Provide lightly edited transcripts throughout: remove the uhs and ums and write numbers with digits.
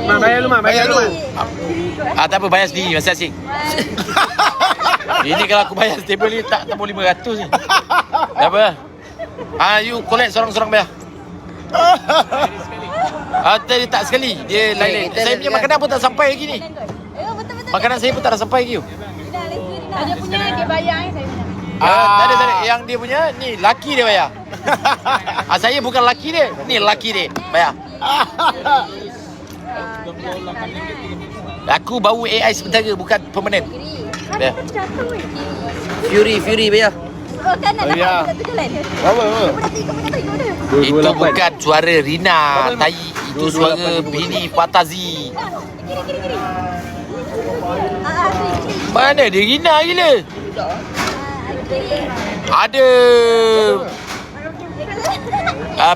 Mak bayar lu, Mak. Bayar lu. Tak apa, bayar sendiri. Masih asing. Ini kalau aku bayar table ni tak tembus 500 ni. Tak apa. You collect sorang-sorang bayar. Tadi tak sekali. Dia lain-lain. Saya punya makanan pun tak sampai lagi ni. Makanan saya pun tak sampai lagi. Dia punya dia bayar saya punya. Tak ada. Yang dia punya ni laki dia bayar. Saya bukan laki dia. Ni laki dia bayar. Aku bau AI sementara, bukan permanent. Ya. Fury bayar. Oh, kanan dapat tu jalan. Berapa? Itu bukan suara Rina Tai. Itu suara bini Fatazi. Kiri. Mana dia Rina gila? Kiri. Ada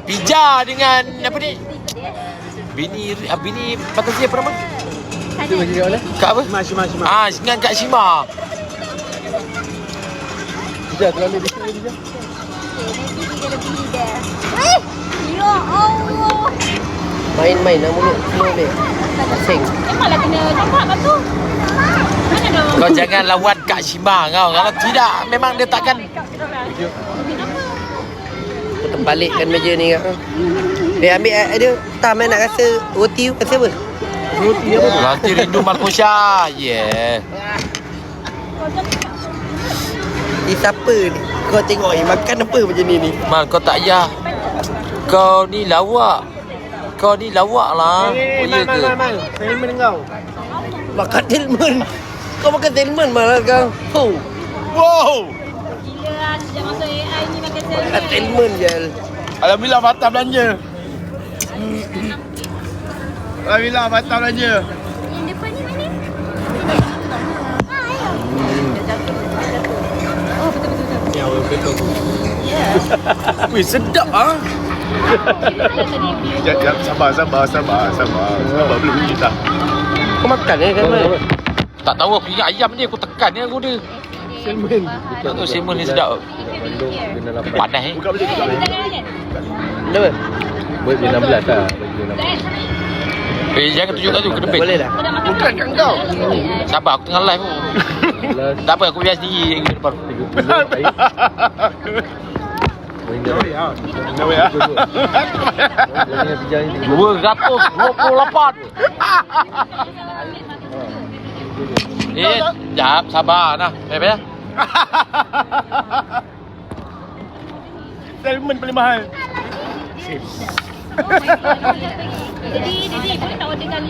Pija dengan apa ni? Bini Fatazi apa nama? Itu bagi kat mana? Kak apa? Shima. Dengan Kak Shima. Sekejap, terlalu di sini sekejap. Ya Allah. Main nak mulut dia. Asing. Malah kena campak kat tu. Mana dah? Kau jangan lawan Kak Shima kau. Kalau tidak memang dia takkan. Potong balikkan meja ni kau. Dia ambil dia tak main nak rasa roti tu rasa apa? Roti apa? Nanti rindu Malkosha. Yeah. Ni siapa ni? Kau tengok makan apa macam ni? Mal, kau tak payah. Kau ni lawak. Lah. Eh, Mal. Salmon kau. Makan salmon. Kau makan salmon malah kau. Wow. Gila, sejak masuk AI ni makan Makan salmon je. Alhamdulillah batal belanja. Alhamdulillah batal belanja. Yang depan ni mana? Oh, betul. Ya, betul. Ya. Wih, sedap ah. Sekejap, sabar. Belum bunyi tak? Kau makan salmon. Tak tahu aku ingat ayam ni. Aku tekan ni aku dia. Salmon. Tak tahu salmon ni sedap. Panas Buka balik. Kenapa? Buat dia 16 lah. Jangan tunjukkan tu. Kena beg. Boleh dah. Bukan kat kau. Sabar, aku tengah live pun. Tak apa, aku biar sendiri yang depan. Dua 228. Sekejap, sabar nah. Baik. Salmon paling mahal. Jadi boleh tak orderkan